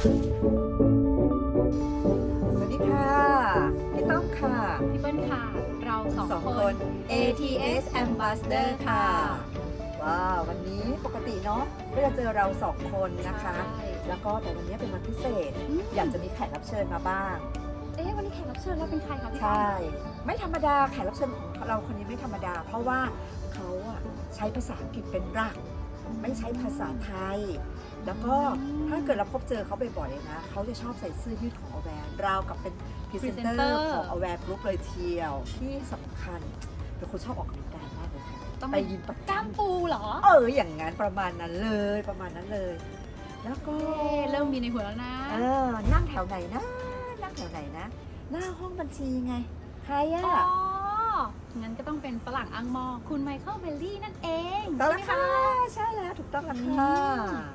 สวัสดีค่ะพี่ต้อมค่ะพี่เปิ้ลค่ะเราสองคน ATS Ambassador ค่ะว้าววันนี้ปกติเนาะก็จะเจอเราสองคนนะคะ แล้วก็แต่วันนี้เป็นวันพิเศษอยากจะมีแขกรับเชิญมาบ้าง วันนี้แขกรับเชิญเราเป็นใครคะพี่ ใช่ไม่ธรรมดาแขกรับเชิญของเราคนนี้ไม่ธรรมดา เพราะว่าเขาอะใช้ภาษาอังกฤษเป็นหลักไม่ใช้ภาษาไทย แล้วก็ถ้าเกิดเราพบเจอเขาบ่อยๆนะเขาจะชอบใส่เสื้อยืดของอแวนราวกับเป็นพรีเซนเตอร์ของอแวนกรุ๊ปเลยเทียวที่สำคัญเป็นคนชอบออกกำลังกายมากเลยค่ะไปยิมประจำ กล้ามปูเหรอ อย่างงั้นประมาณนั้นเลยแล้วก็ เริ่มมีในหัวแล้วนะ นั่งแถวไหนนะหน้าห้องบัญชีไงใครอะ งั้นก็ต้องเป็นฝรั่งอังมอคุณไมเคิลเบลลี่นั่นเอง ต้อ ใช่ ง ไหม ค่ะ คะ ใช่แล้วถูกต้องแล้วค่ะ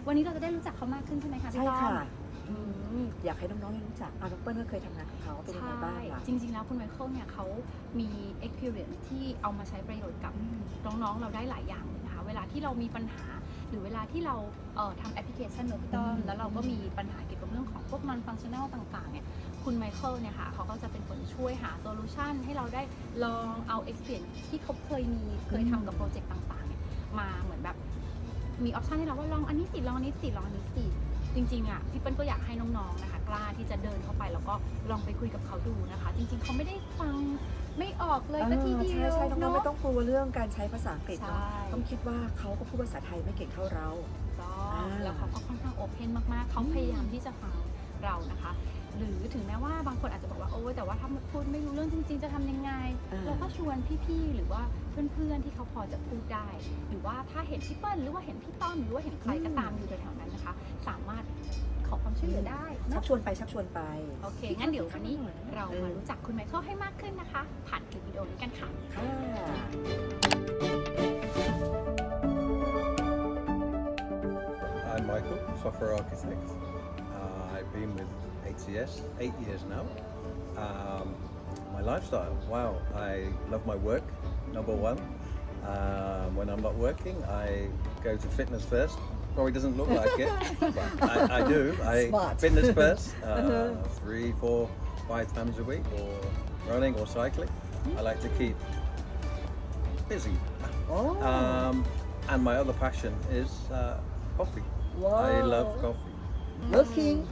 วันนี้เราจะได้รู้จักเขามากขึ้นใช่ไหมคะพี่ ใช่ ต้อม ค่ะอยากให้น้องๆได้รู้จักน้องเปิ้ลก็เคยทำงานกับเขาเป็นยังไงบ้างล่ะ จริงๆแล้วคุณไมเคิลเนี่ยเขามี experience ที่เอามาใช้ประโยชน์กับน้องๆเราได้หลายอย่างเลยนะคะเวลาที่เรามีปัญหาหรือเวลาที่เราทำแอปพลิเคชันเนอะพี่ต้อมแล้วเราก็มีปัญหาเกี่ยวกับเรื่องของพวก non functional ต่างๆเนี่ยคุณไมเคิลเนี่ยค่ะเขาก็จะเป็นคนช่วยหาโซลูชันให้เราได้ลองเอา experience ที่เขาเคยทำกับโปรเจกต์ต่างๆเนี่ยมาเหมือนแบบมีออปชันให้เราว่าลองอันนี้สิลองอันนี้สิลองอันนี้สิจริงๆอ่ะพี่เปิ้ลก็อยากให้น้องๆนะคะกล้าที่จะเดินเข้าไปแล้วก็ลองไปคุยกับเขาดูนะคะจริงๆเขาไม่ได้ฟังไม่ออกเลยสักทีเดียว ใช่น้องๆไม่ต้องกลัวเรื่องการใช้ภาษาอังกฤษเนาะ ใช่ ต้องคิดว่าเขาก็พูดภาษาไทยไม่เก่งเท่าเรา ต้องแล้วเขาก็ค่อนข้างโอเพนมากๆเขาพยายามที่จะฟังเรานะคะหรือถึงแม้ว่าบางคนอาจจะบอกว่าโอ้แต่ว่าถ้าพูดไม่รู้เรื่องจริงๆจะทำยังไงเราก็ชวนพี่ๆหรือว่าเพื่อนๆที่เขาพอจะพูดได้ หรือว่าถ้าเห็นพี่เปิ้ลหรือว่าเห็นพี่ต้อมหรือว่าเห็นใครก็ตามอยู่แถวๆนั้นนะคะสามารถขอความช่วยเหลือได้ ชักชวนไป โอเคงั้นเดี๋ยววันนี้เรามารู้จักคุณไมเคิลให้มากขึ้นนะคะผ่านคลิปวิดีโอนี้กันค่ะ I'm Michael, software architect. I've been with ATS 8 years now. My lifestyle, wow, I love my work, number one. When I'm not working, I go to fitness first. Probably doesn't look like it, but I do. Smart. Fitness first, 3, 4, 5 times a week, or running or cycling. I like to keep busy. And my other passion is coffee. I love coffee. Working,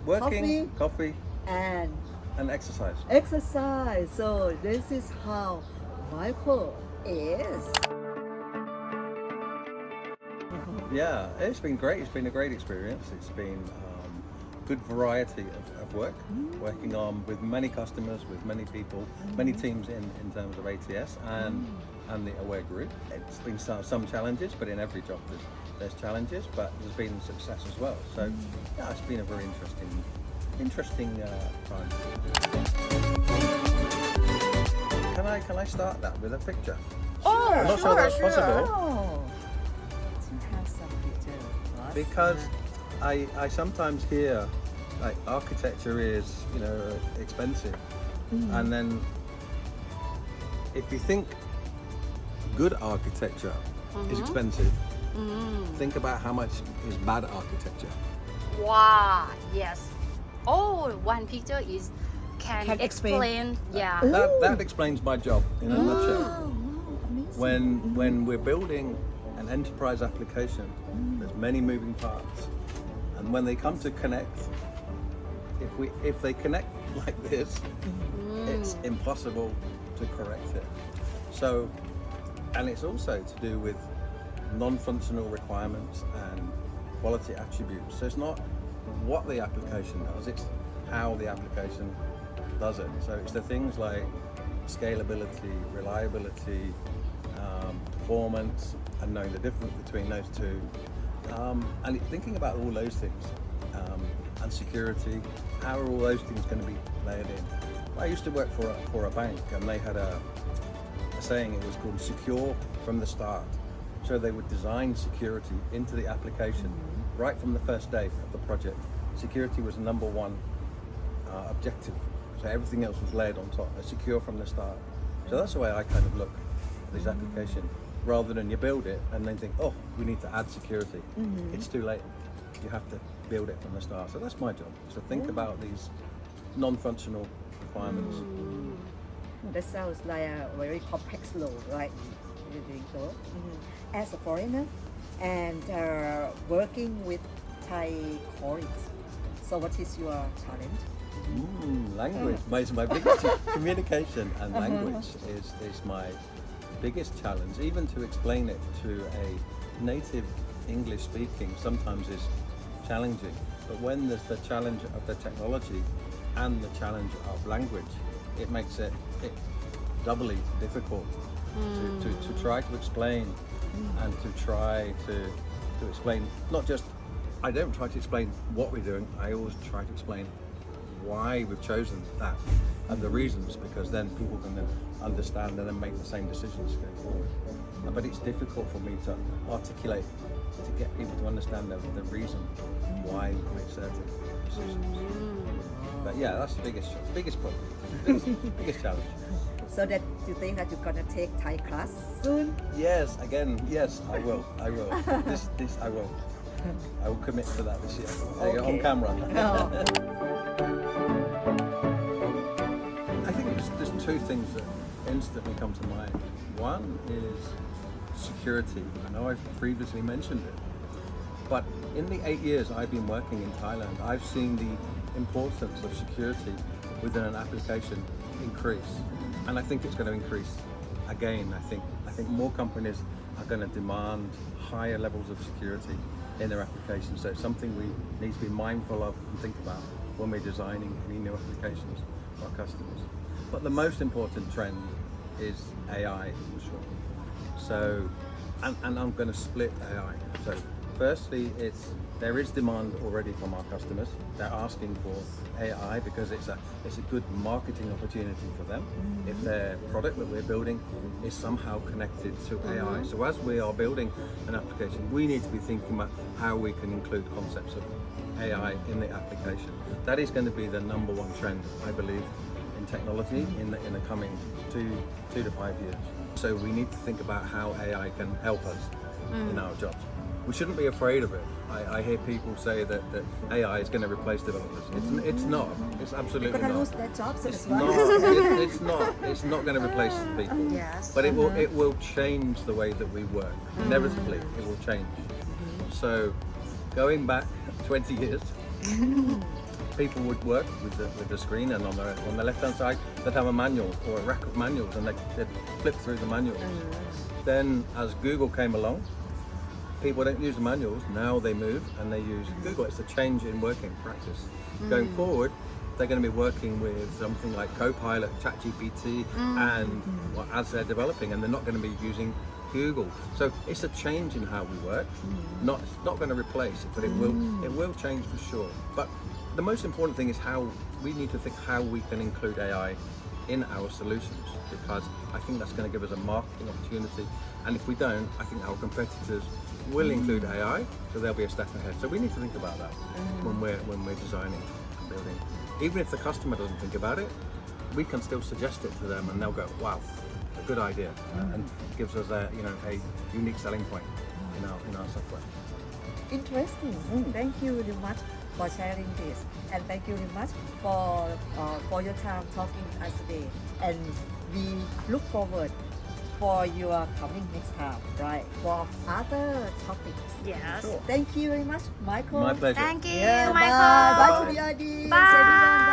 coffee, and exercise. exercise. So this is how Michael is. Yeah, it's been great. It's been a great experience. It's been good variety of work, working on with many customers, with many people, many teams in terms of ATS and the Aware Group. It's been some challenges, but in every job there's challenges, but there's been success as well. So yeah, it's been a very interesting time. Can I start that with a picture? I'm not sure that's possible. Have some picture. Because I sometimes hear like architecture is, expensive. And then if you think good architecture is expensive, think about how much is bad architecture. Wow, yes. Oh, one picture is can Can explain. explain. Yeah. That explains my job in a nutshell. Amazing. When we're building an enterprise application, there's many moving parts. And when they come to connect, if they connect like this, it's impossible to correct it. So, and it's also to do with non-functional requirements and quality attributes. So it's not what the application does, it's how the application does it. So it's the things like scalability, reliability, performance, and knowing the difference between those two. And thinking about all those things, and security, how are all those things going to be layered in? I used to work for a bank, and they had a saying, it was called secure from the start. So they would design security into the application right from the first day of the project. Security was number one objective. So everything else was layered on top, secure from the start. So that's the way I kind of look at this application. Rather than you build it and then think, oh, we need to add security. It's too late. you have to build it from the start. So that's my job, is to think about these non-functional requirements. That sounds like a very complex role, right? You're doing so. As a foreigner and working with Thai colleagues. So what is your challenge? Language. My biggest communication and language is my biggest challenge. Even to explain it to a native English speaking sometimes is challenging. But when there's the challenge of the technology and the challenge of language, it makes it doubly difficult to try to explain and to try to explain not just. I don't try to explain what we're doing. I always try to explain why we've chosen that and the reasons, because then people can then understand and then make the same decisions going forward. But it's difficult for me to articulate to get people to understand the reason why we make certain decisions. But yeah, that's the biggest problem, biggest challenge. So that you think that you're gonna take Thai class soon? Yes, I will. This I will. I will commit to that this year. On camera. I think there's two things that instantly come to mind. One is security. I know I've previously mentioned it, but in the 8 years I've been working in Thailand, I've seen the importance of security within an application increase, and I think it's going to increase again. I think more companies are going to demand higher levels of security in their applications. So it's something we need to be mindful of and think about when we're designing any new applications for our customers. But the most important trend is AI for sure. So, and I'm going to split AI. So firstly, there is demand already from our customers. They're asking for AI because it's a good marketing opportunity for them if their product that we're building is somehow connected to AI. So as we are building an application, we need to be thinking about how we can include concepts of AI in the application. That is going to be the number one trend, I believe, in technology in the coming 2 to 5 years. So we need to think about how AI can help us in our jobs. We shouldn't be afraid of it. I hear people say that AI is going to replace developers. It's not. It's absolutely You're gonna not. lose their jobs as It's well. not. It's not going to replace people. Yes. But it will change the way that we work. Inevitably, it will change. So, going back 20 years, people would work with the screen, and on the left-hand side, they'd have a manual or a rack of manuals, and they'd flip through the manuals. Then, as Google came along, people don't use the manuals. Now they move and they use Google. It's a change in working practice. Going forward, they're going to be working with something like Copilot, ChatGPT, and as they're developing, and they're not going to be using Google. So it's a change in how we work. It's not going to replace it, but it will change for sure. But the most important thing is how we need to think how we can include AI in our solutions, because I think that's going to give us a marketing opportunity. And if we don't, I think our competitors will include AI, so they'll be a step ahead. So we need to think about that when we're designing and building. Even if the customer doesn't think about it, we can still suggest it to them, and they'll go, "Wow, a good idea," and gives us a unique selling point in our software. Interesting. Thank you very much for sharing this, and thank you very much for your time talking with us today. And we look forward for your coming next time, right? For other topics. Yes. Thank you very much, Michael. My pleasure. Thank you, Yeah, Michael. bye to the audience, Bye. everyone.